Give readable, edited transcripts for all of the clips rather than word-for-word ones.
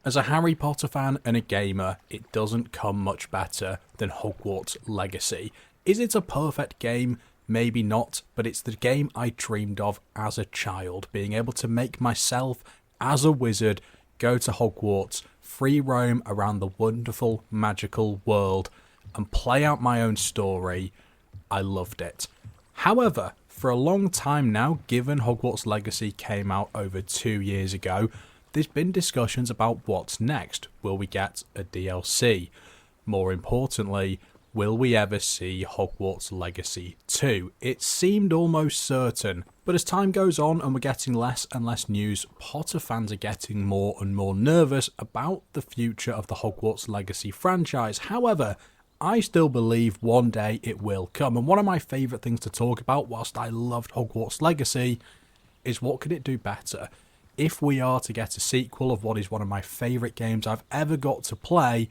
As a Harry Potter fan and a gamer, it doesn't come much better than Hogwarts Legacy. Is it a perfect game? Maybe not, but it's the game I dreamed of as a child, being able to make myself, as a wizard, go to Hogwarts, free roam around the wonderful, magical world, and play out my own story. I loved it. However, for a long time now, given Hogwarts Legacy came out over 2 years ago, there's been discussions about what's next. Will we get a DLC? More importantly, will we ever see Hogwarts Legacy 2? It seemed almost certain, but as time goes on and we're getting less and less news, Potter fans are getting more and more nervous about the future of the Hogwarts Legacy franchise. However, I still believe one day it will come, and one of my favourite things to talk about whilst I loved Hogwarts Legacy is what could it do better? If we are to get a sequel of what is one of my favourite games I've ever got to play,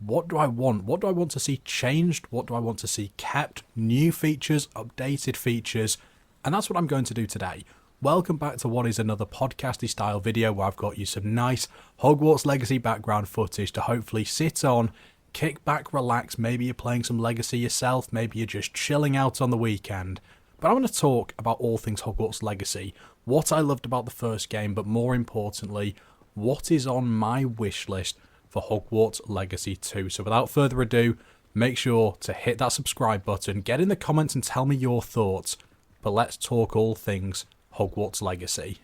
what do I want? What do I want to see changed? What do I want to see kept? New features, updated features, and that's what I'm going to do today. Welcome back to what is another podcasty style video where I've got you some nice Hogwarts Legacy background footage to hopefully sit on, kick back, relax. Maybe you're playing some Legacy yourself, maybe you're just chilling out on the weekend. But I want to talk about all things Hogwarts Legacy, what I loved about the first game, but more importantly, what is on my wish list for Hogwarts Legacy 2. So without further ado, make sure to hit that subscribe button, get in the comments and tell me your thoughts, but let's talk all things Hogwarts Legacy.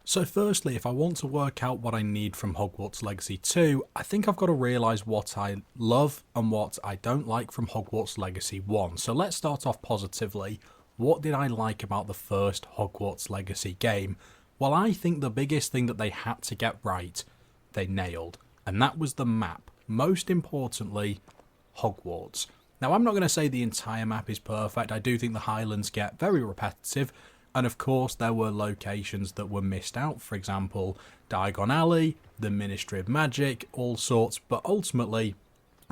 So firstly, if I want to work out what I need from Hogwarts Legacy 2, I think I've got to realise what I love and what I don't like from Hogwarts Legacy 1. So let's start off positively. What did I like about the first Hogwarts Legacy game? Well, I think the biggest thing that they had to get right, they nailed, and that was the map. Most importantly, Hogwarts. Now, I'm not going to say the entire map is perfect. I do think the Highlands get very repetitive, and of course there were locations that were missed out. For example, Diagon Alley, the Ministry of Magic, all sorts, but ultimately,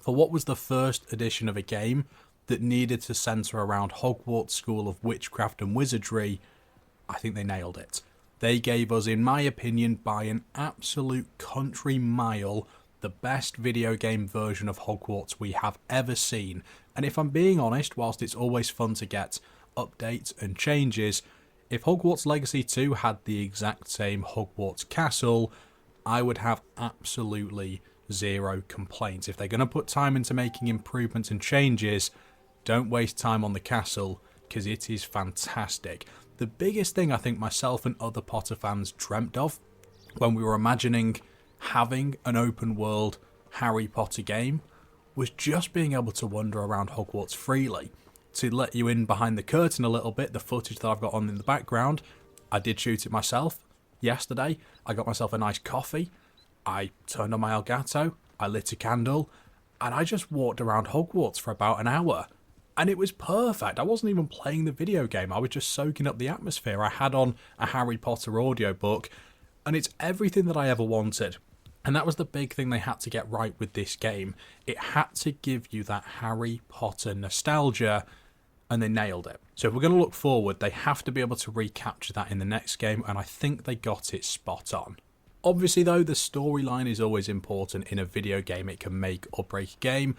for what was the first edition of a game that needed to centre around Hogwarts School of Witchcraft and Wizardry, I think they nailed it. They gave us, in my opinion, by an absolute country mile, the best video game version of Hogwarts we have ever seen. And if I'm being honest, whilst it's always fun to get updates and changes, if Hogwarts Legacy 2 had the exact same Hogwarts Castle, I would have absolutely zero complaints. If they're going to put time into making improvements and changes, don't waste time on the castle, because it is fantastic. The biggest thing I think myself and other Potter fans dreamt of when we were imagining having an open world Harry Potter game was just being able to wander around Hogwarts freely. To let you in behind the curtain a little bit, the footage that I've got on in the background, I did shoot it myself yesterday. I got myself a nice coffee, I turned on my Elgato, I lit a candle, and I just walked around Hogwarts for about an hour. And it was perfect. I wasn't even playing the video game. I was just soaking up the atmosphere. I had on a Harry Potter audiobook, and it's everything that I ever wanted. And that was the big thing they had to get right with this game. It had to give you that Harry Potter nostalgia, and they nailed it. So if we're going to look forward, they have to be able to recapture that in the next game, and I think they got it spot on. Obviously though, the storyline is always important in a video game. It can make or break a game.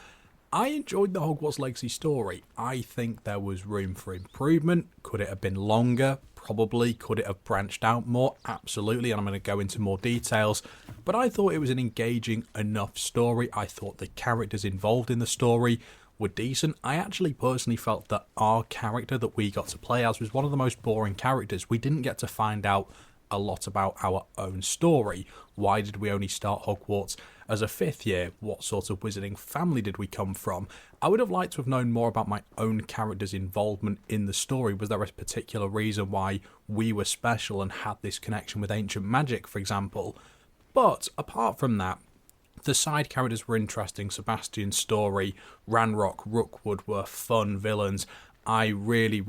I enjoyed the Hogwarts Legacy story. I think there was room for improvement. Could it have been longer? Probably. Could it have branched out more? Absolutely, and I'm going to go into more details. But I thought it was an engaging enough story. I thought the characters involved in the story were decent. I actually personally felt that our character that we got to play as was one of the most boring characters. We didn't get to find out a lot about our own story. Why did we only start Hogwarts as a 5th year? What sort of wizarding family did we come from? I would have liked to have known more about my own character's involvement in the story. Was there a particular reason why we were special and had this connection with ancient magic, for example? But apart from that, the side characters were interesting. Sebastian's story, Ranrock, Rookwood were fun villains. I really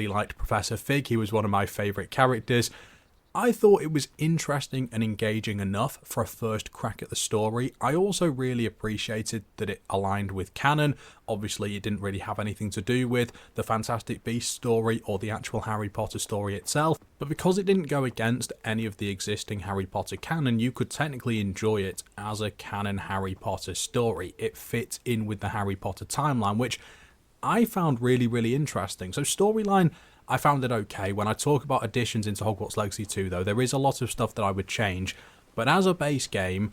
liked Professor Fig. He was one of my favourite characters. I thought it was interesting and engaging enough for a first crack at the story. I also really appreciated that it aligned with canon. Obviously, it didn't really have anything to do with the Fantastic Beasts story or the actual Harry Potter story itself, but because it didn't go against any of the existing Harry Potter canon, you could technically enjoy it as a canon Harry Potter story. It fits in with the Harry Potter timeline, which I found really, really interesting. So storyline, I found it okay. When I talk about additions into Hogwarts Legacy 2 though, there is a lot of stuff that I would change. But as a base game,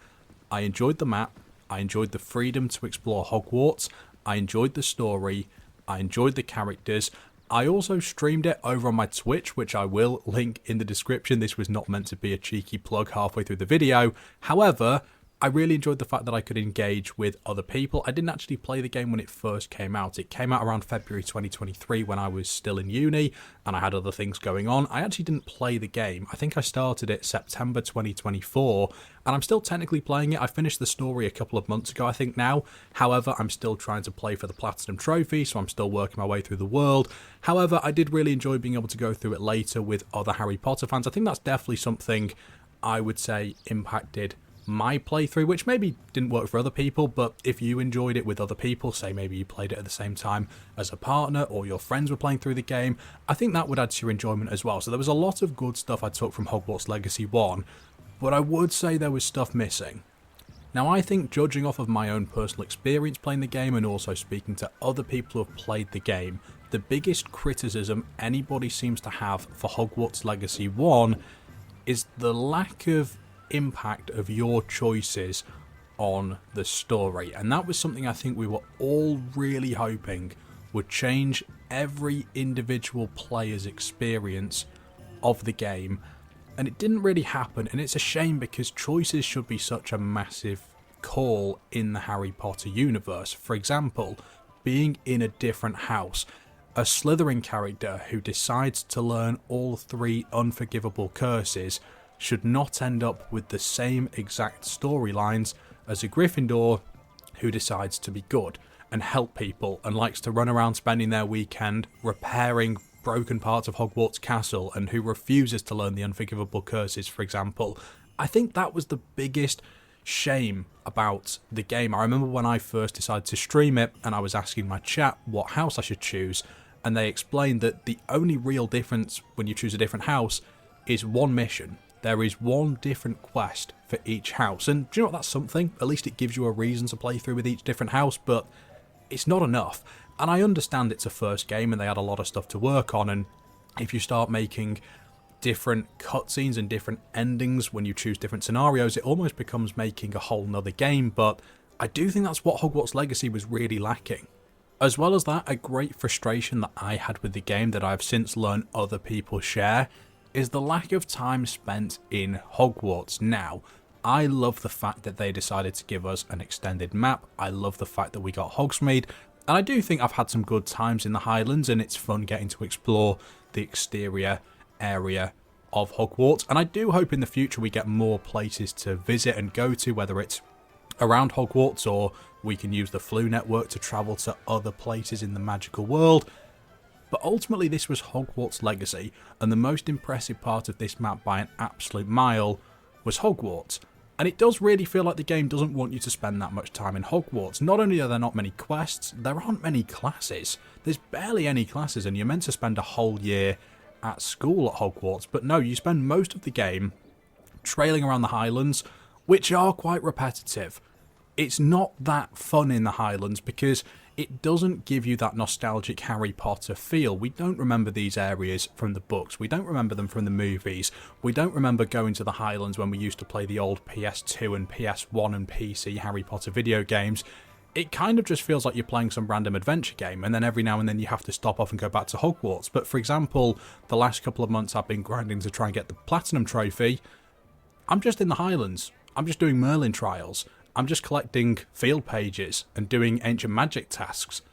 I enjoyed the map, I enjoyed the freedom to explore Hogwarts, I enjoyed the story, I enjoyed the characters. I also streamed it over on my Twitch, which I will link in the description. This was not meant to be a cheeky plug halfway through the video. However, I really enjoyed the fact that I could engage with other people. I didn't actually play the game when it first came out. It came out around February 2023 when I was still in uni and I had other things going on. I actually didn't play the game. I think I started it September 2024 and I'm still technically playing it. I finished the story a couple of months ago, I think now. However, I'm still trying to play for the Platinum Trophy, so I'm still working my way through the world. However, I did really enjoy being able to go through it later with other Harry Potter fans. I think that's definitely something I would say impacted my playthrough, which maybe didn't work for other people, but if you enjoyed it with other people, say maybe you played it at the same time as a partner or your friends were playing through the game, I think that would add to your enjoyment as well. So there was a lot of good stuff I took from Hogwarts Legacy 1, but I would say there was stuff missing. Now I think, judging off of my own personal experience playing the game and also speaking to other people who have played the game, the biggest criticism anybody seems to have for Hogwarts Legacy 1 is the lack of impact of your choices on the story, and that was something I think we were all really hoping would change every individual player's experience of the game, and it didn't really happen. And it's a shame because choices should be such a massive call in the Harry Potter universe. For example, being in a different house. A Slytherin character who decides to learn all 3 unforgivable curses should not end up with the same exact storylines as a Gryffindor who decides to be good and help people and likes to run around spending their weekend repairing broken parts of Hogwarts Castle and who refuses to learn the unforgivable curses, for example. I think that was the biggest shame about the game. I remember when I first decided to stream it and I was asking my chat what house I should choose, and they explained that the only real difference when you choose a different house is one mission. There is one different quest for each house, and do you know what, that's something? At least it gives you a reason to play through with each different house, but it's not enough. And I understand it's a first game and they had a lot of stuff to work on, and if you start making different cutscenes and different endings when you choose different scenarios, it almost becomes making a whole nother game, but I do think that's what Hogwarts Legacy was really lacking. As well as that, a great frustration that I had with the game that I've since learned other people share is the lack of time spent in Hogwarts. Now, I love the fact that they decided to give us an extended map. I love the fact that we got Hogsmeade, and I do think I've had some good times in the Highlands, and it's fun getting to explore the exterior area of Hogwarts. And I do hope in the future we get more places to visit and go to, whether it's around Hogwarts or we can use the Flu network to travel to other places in the magical world. But ultimately this was Hogwarts Legacy, and the most impressive part of this map by an absolute mile was Hogwarts. And it does really feel like the game doesn't want you to spend that much time in Hogwarts. Not only are there not many quests, there aren't many classes. There's barely any classes, and you're meant to spend a whole year at school at Hogwarts. But no, you spend most of the game trailing around the Highlands, which are quite repetitive. It's not that fun in the Highlands because it doesn't give you that nostalgic Harry Potter feel. We don't remember these areas from the books. We don't remember them from the movies. We don't remember going to the Highlands when we used to play the old PS2 and PS1 and PC Harry Potter video games. It kind of just feels like you're playing some random adventure game, and then every now and then you have to stop off and go back to Hogwarts. But for example, the last couple of months I've been grinding to try and get the Platinum Trophy. I'm just in the Highlands. I'm just doing Merlin trials. I'm just collecting field pages and doing ancient magic tasks.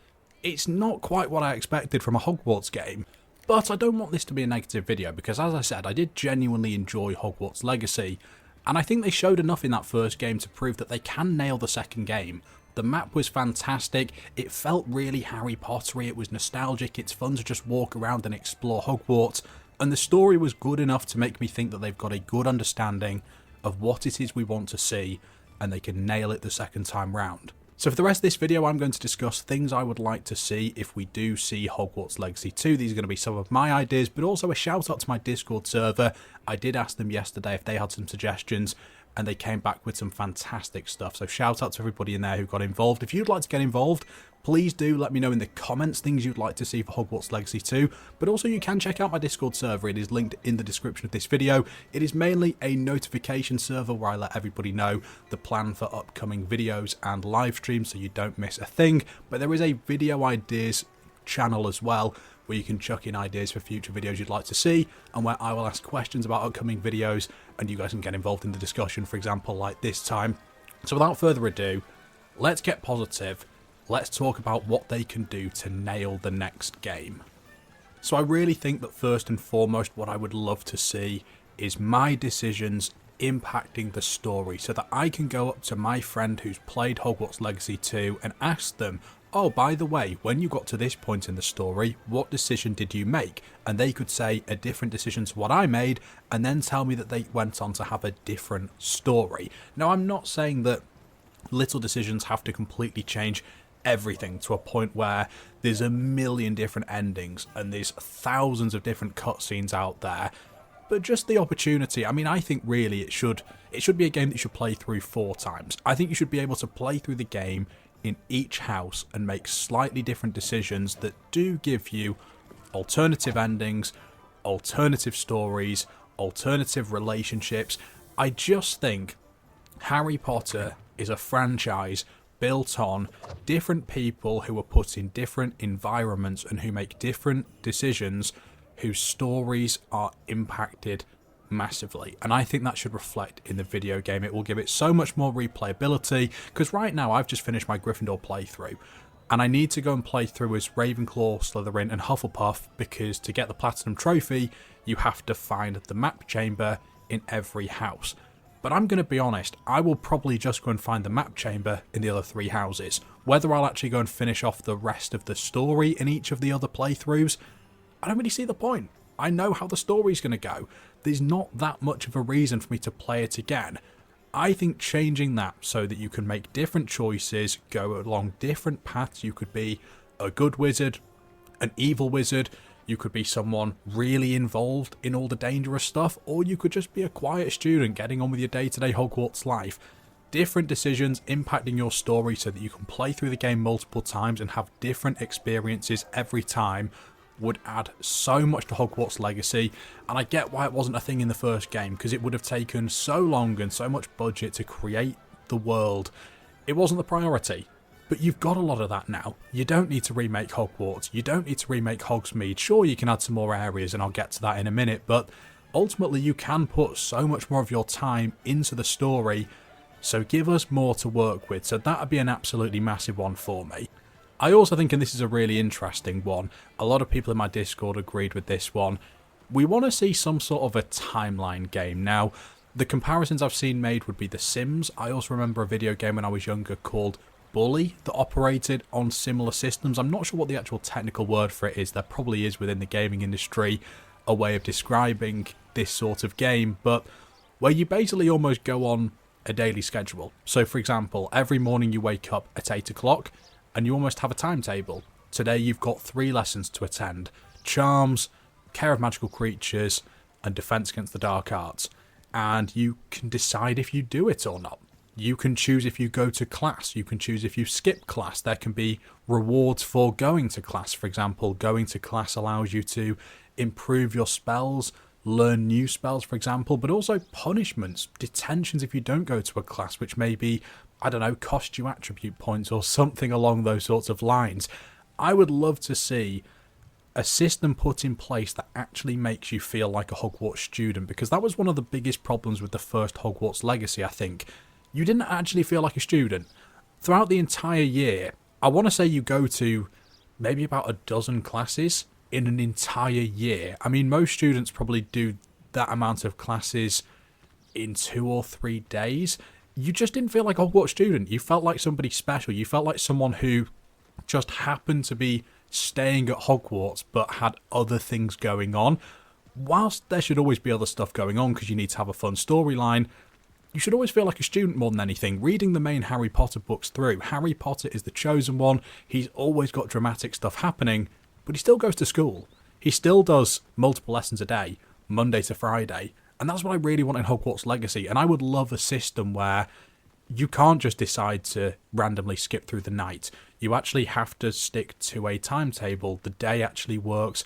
It's not quite what I expected from a Hogwarts game, but I don't want this to be a negative video because, as I said, I did genuinely enjoy Hogwarts Legacy, and I think they showed enough in that first game to prove that they can nail the second game. The map was fantastic, it felt really Harry Pottery, it was nostalgic, it's fun to just walk around and explore Hogwarts, And the story was good enough to make me think that they've got a good understanding of what it is we want to see, and they can nail it the second time round. So for the rest of this video, I'm going to discuss things I would like to see if we do see Hogwarts Legacy 2. These are going to be some of my ideas, but also a shout out to my Discord server. I did ask them yesterday if they had some suggestions, and they came back with some fantastic stuff. So shout out to everybody in there who got involved. If you'd like to get involved, please do let me know in the comments things you'd like to see for Hogwarts Legacy 2. But also you can check out my Discord server. It is linked in the description of this video. It is mainly a notification server where I let everybody know the plan for upcoming videos and live streams so you don't miss a thing. But there is a video ideas channel as well, where you can chuck in ideas for future videos you'd like to see, and where I will ask questions about upcoming videos and you guys can get involved in the discussion, for example, like this time. So without further ado, let's get positive. Let's talk about what they can do to nail the next game. So I really think that first and foremost what I would love to see is my decisions impacting the story, so that I can go up to my friend who's played Hogwarts Legacy 2 and ask them, oh, by the way, when you got to this point in the story, what decision did you make? And they could say a different decision to what I made, and then tell me that they went on to have a different story. Now, I'm not saying that little decisions have to completely change everything to a point where there's a million different endings and there's thousands of different cutscenes out there, but just the opportunity. I mean, I think really it should be a game that you should play through 4 times. I think you should be able to play through the game in each house and make slightly different decisions that do give you alternative endings, alternative stories, alternative relationships. I just think Harry Potter is a franchise built on different people who are put in different environments and who make different decisions, whose stories are impacted massively, and I think that should reflect in the video game. It will give it so much more replayability, because right now I've just finished my Gryffindor playthrough and I need to go and play through as Ravenclaw, Slytherin and Hufflepuff, because to get the Platinum Trophy you have to find the map chamber in every house. But I'm going to be honest, I will probably just go and find the map chamber in the other 3 houses. Whether I'll actually go and finish off the rest of the story in each of the other playthroughs, I don't really see the point. I know how the story's going to go. There's not that much of a reason for me to play it again. I think changing that so that you can make different choices, go along different paths. You could be a good wizard, an evil wizard, you could be someone really involved in all the dangerous stuff, or you could just be a quiet student getting on with your day-to-day Hogwarts life. Different decisions impacting your story so that you can play through the game multiple times and have different experiences every time would add so much to Hogwarts Legacy. And I get why it wasn't a thing in the first game, because it would have taken so long and so much budget to create the world. It wasn't the priority. But you've got a lot of that now. You don't need to remake Hogwarts. You don't need to remake Hogsmeade. Sure, you can add some more areas, and I'll get to that in a minute, but ultimately you can put so much more of your time into the story, so give us more to work with. So that would be an absolutely massive one for me. I also think, and this is a really interesting one, a lot of people in my Discord agreed with this one, we want to see some sort of a timeline game. Now, the comparisons I've seen made would be The Sims. I also remember a video game when I was younger called Bully that operated on similar systems. I'm not sure what the actual technical word for it is. There probably is within the gaming industry a way of describing this sort of game, but where you basically almost go on a daily schedule. So for example, every morning you wake up at 8 o'clock and you almost have a timetable. Today you've got 3 lessons to attend: Charms, Care of Magical Creatures, and Defense Against the Dark Arts. And you can decide if you do it or not. You can choose if you go to class. You can choose if you skip class. There can be rewards for going to class. For example, going to class allows you to improve your spells, learn new spells, for example, but also punishments, detentions if you don't go to a class, which maybe, I don't know, cost you attribute points or something along those sorts of lines. I would love to see a system put in place that actually makes you feel like a Hogwarts student, because that was one of the biggest problems with the first Hogwarts Legacy, I think. You didn't actually feel like a student. Throughout the entire year, I want to say you go to maybe about a dozen classes in an entire year. I mean, most students probably do that amount of classes in 2 or 3 days. You just didn't feel like a Hogwarts student. You felt like somebody special. You felt like someone who just happened to be staying at Hogwarts but had other things going on. whilst there should always be other stuff going on because you need to have a fun storyline, you should always feel like a student more than anything. Reading the main Harry Potter books through, Harry Potter is the chosen one. He's always got dramatic stuff happening, but he still goes to school. He still does multiple lessons a day, Monday to Friday. And that's what I really want in Hogwarts Legacy. And I would love a system where you can't just decide to randomly skip through the night. You actually have to stick to a timetable. The day actually works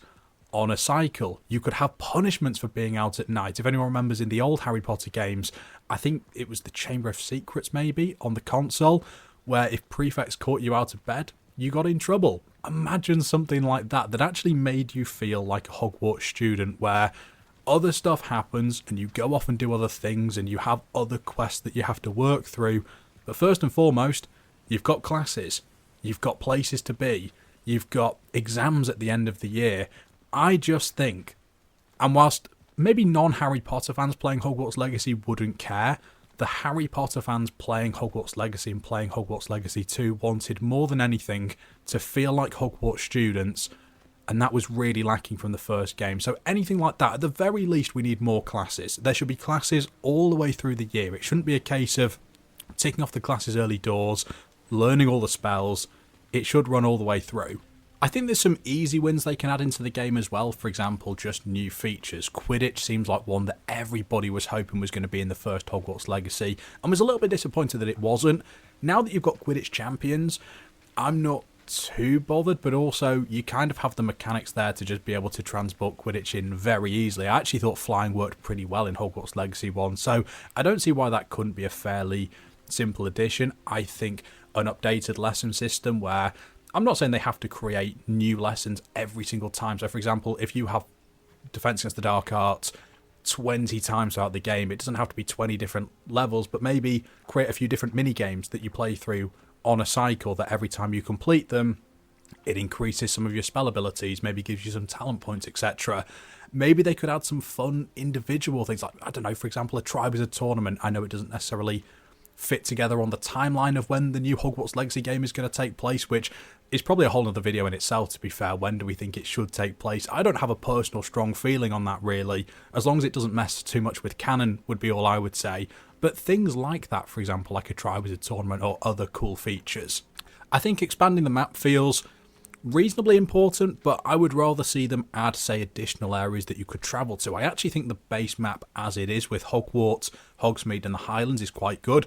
on a cycle. You could have punishments for being out at night. If anyone remembers in the old Harry Potter games, I think it was the Chamber of Secrets maybe on the console, where if prefects caught you out of bed, you got in trouble. Imagine something like that actually made you feel like a Hogwarts student, where other stuff happens and you go off and do other things and you have other quests that you have to work through. But first and foremost, you've got classes, you've got places to be, you've got exams at the end of the year. I just think, and whilst maybe non-Harry Potter fans playing Hogwarts Legacy wouldn't care, the Harry Potter fans playing Hogwarts Legacy and playing Hogwarts Legacy 2 wanted more than anything to feel like Hogwarts students, and that was really lacking from the first game. So anything like that, at the very least, we need more classes. There should be classes all the way through the year. It shouldn't be a case of ticking off the classes early doors, learning all the spells. It should run all the way through. I think there's some easy wins they can add into the game as well. For example, just new features. Quidditch seems like one that everybody was hoping was going to be in the first Hogwarts Legacy, and was a little bit disappointed that it wasn't. Now that you've got Quidditch champions, I'm not too bothered, but also you kind of have the mechanics there to just be able to transport Quidditch in very easily. I actually thought flying worked pretty well in Hogwarts Legacy 1, so I don't see why that couldn't be a fairly simple addition. I think an updated lesson system where, I'm not saying they have to create new lessons every single time. So, for example, if you have Defense Against the Dark Arts 20 times throughout the game, it doesn't have to be 20 different levels, but maybe create a few different mini-games that you play through on a cycle that every time you complete them, it increases some of your spell abilities, maybe gives you some talent points, etc. Maybe they could add some fun individual things, like, I don't know, for example, a Triwizard tournament. I know it doesn't necessarily fit together on the timeline of when the new Hogwarts Legacy game is going to take place, which is probably a whole other video in itself, to be fair. When do we think it should take place? I don't have a personal strong feeling on that, really. As long as it doesn't mess too much with canon would be all I would say. But things like that, for example, like a Triwizard tournament or other cool features. I think expanding the map feels reasonably important, but I would rather see them add, say, additional areas that you could travel to. I actually think the base map as it is with Hogwarts, Hogsmeade and the Highlands is quite good.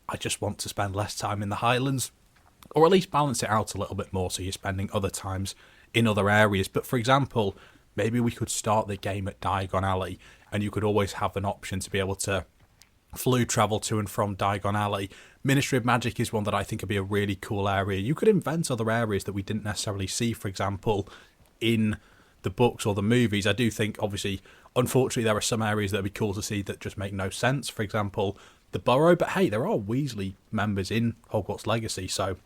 I just want to spend less time in the Highlands, or at least balance it out a little bit more so you're spending other times in other areas. But for example, maybe we could start the game at Diagon Alley and you could always have an option to be able to flu travel to and from Diagon Alley. Ministry of Magic is one that I think would be a really cool area. You could invent other areas that we didn't necessarily see, for example, in the books or the movies. I do think, obviously, unfortunately, there are some areas that would be cool to see that just make no sense. For example, the Burrow, but hey, there are Weasley members in Hogwarts Legacy, so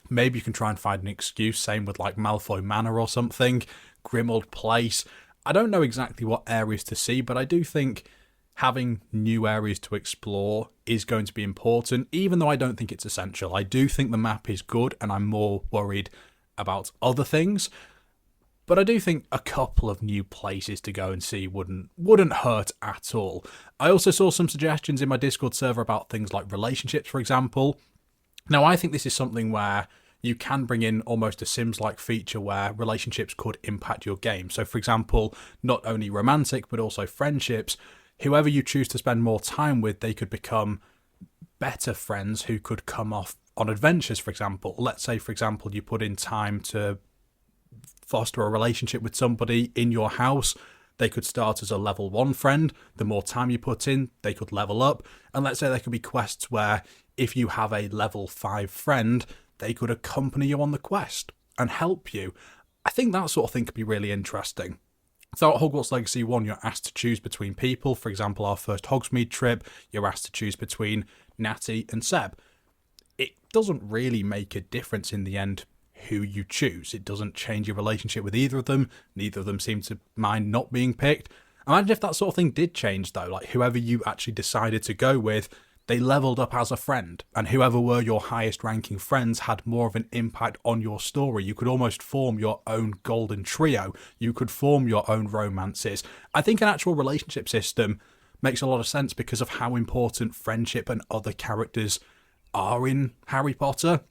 maybe you can try and find an excuse. Same with like Malfoy Manor or something, Grimmauld Place. I don't know exactly what areas to see, but I do think having new areas to explore is going to be important, even though I don't think it's essential. I do think the map is good, and I'm more worried about other things. But I do think a couple of new places to go and see wouldn't hurt at all. I also saw some suggestions in my Discord server about things like relationships, for example. Now, I think this is something where you can bring in almost a Sims-like feature where relationships could impact your game. So, for example, not only romantic, but also friendships. Whoever you choose to spend more time with, they could become better friends who could come off on adventures, for example. Let's say, for example, you put in time to foster a relationship with somebody in your house. They could start as a level 1 friend. The more time you put in, they could level up. And let's say there could be quests where if you have a level 5 friend, they could accompany you on the quest and help you. I think that sort of thing could be really interesting. So at Hogwarts Legacy 1, you're asked to choose between people. For example, our first Hogsmeade trip, you're asked to choose between Natty and Seb. It doesn't really make a difference in the end who you choose. It doesn't change your relationship with either of them. Neither of them seem to mind not being picked. Imagine if that sort of thing did change, though. Like, whoever you actually decided to go with, they leveled up as a friend, and whoever were your highest ranking friends had more of an impact on your story. You could almost form your own golden trio. You could form your own romances. I think an actual relationship system makes a lot of sense because of how important friendship and other characters are in Harry Potter.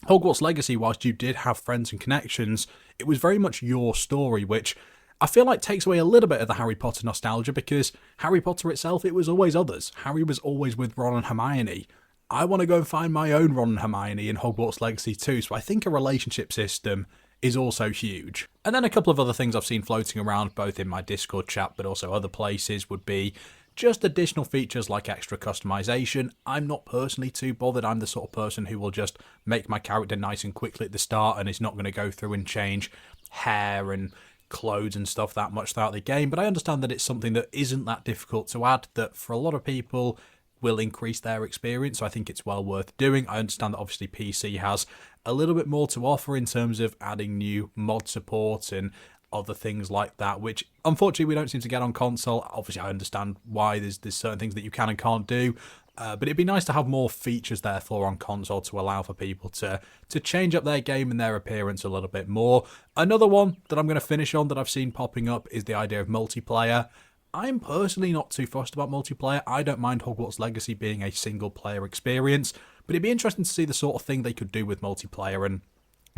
Hogwarts Legacy, whilst you did have friends and connections, it was very much your story, which I feel like takes away a little bit of the Harry Potter nostalgia, because Harry Potter itself, it was always others. Harry was always with Ron and Hermione. I want to go and find my own Ron and Hermione in Hogwarts Legacy too, so I think a relationship system is also huge. And then a couple of other things I've seen floating around, both in my Discord chat but also other places, would be just additional features like extra customization. I'm not personally too bothered. I'm the sort of person who will just make my character nice and quickly at the start and is not going to go through and change hair and clothes and stuff that much throughout the game. But I understand that it's something that isn't that difficult to add, that for a lot of people will increase their experience, so I think it's well worth doing. I understand that obviously PC has a little bit more to offer in terms of adding new mod support and other things like that, which unfortunately we don't seem to get on console. Obviously I understand why there's certain things that you can and can't do, but it'd be nice to have more features therefore on console to allow for people to change up their game and their appearance a little bit more. Another one that I'm going to finish on that I've seen popping up is the idea of multiplayer. I'm personally not too fussed about multiplayer. I don't mind Hogwarts Legacy being a single player experience, but it'd be interesting to see the sort of thing they could do with multiplayer and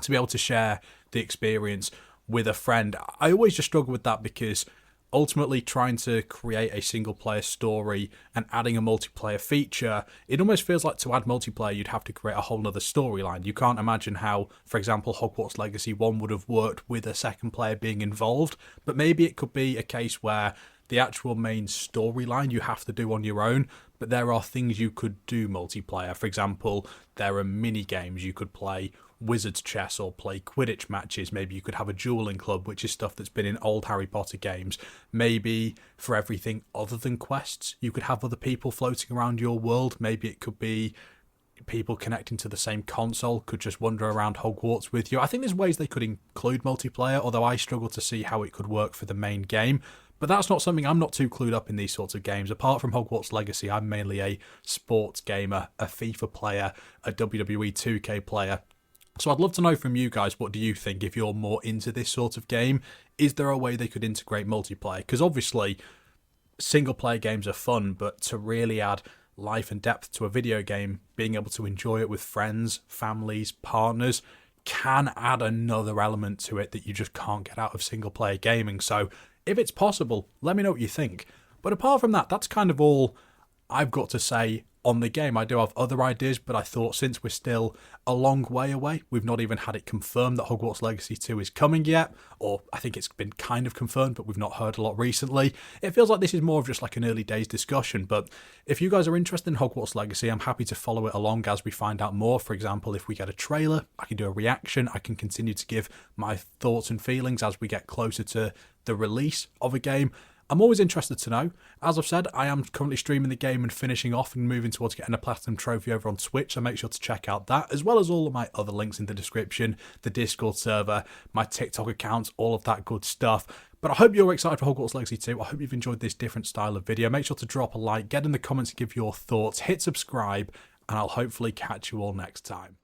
to be able to share the experience with a friend. I always just struggle with that because ultimately trying to create a single player story and adding a multiplayer feature, it almost feels like to add multiplayer you'd have to create a whole nother storyline. You can't imagine how, for example, Hogwarts Legacy 1 would have worked with a second player being involved, but maybe it could be a case where the actual main storyline you have to do on your own, but there are things you could do multiplayer. For example, there are mini games you could play, wizard's chess, or play Quidditch matches. Maybe you could have a dueling club, which is stuff that's been in old Harry Potter games. Maybe for everything other than quests, you could have other people floating around your world. Maybe it could be people connecting to the same console could just wander around Hogwarts with you. I think there's ways they could include multiplayer, although I struggle to see how it could work for the main game. But that's not something, I'm not too clued up in these sorts of games. Apart from Hogwarts Legacy, I'm mainly a sports gamer, a FIFA player, a WWE 2K player. So I'd love to know from you guys, what do you think if you're more into this sort of game? Is there a way they could integrate multiplayer? Because obviously, single player games are fun, but to really add life and depth to a video game, being able to enjoy it with friends, families, partners, can add another element to it that you just can't get out of single player gaming. So if it's possible, let me know what you think. But apart from that, that's kind of all I've got to say on the game. I do have other ideas, but I thought since we're still a long way away, we've not even had it confirmed that Hogwarts Legacy 2 is coming yet, or I think it's been kind of confirmed, but we've not heard a lot recently. It feels like this is more of just like an early days discussion, but if you guys are interested in Hogwarts Legacy, I'm happy to follow it along as we find out more. For example, if we get a trailer, I can do a reaction, I can continue to give my thoughts and feelings as we get closer to the release of a game. I'm always interested to know. As I've said, I am currently streaming the game and finishing off and moving towards getting a Platinum Trophy over on Twitch, so make sure to check out that, as well as all of my other links in the description, the Discord server, my TikTok accounts, all of that good stuff. But I hope you're excited for Hogwarts Legacy 2. I hope you've enjoyed this different style of video. Make sure to drop a like, get in the comments to give your thoughts, hit subscribe, and I'll hopefully catch you all next time.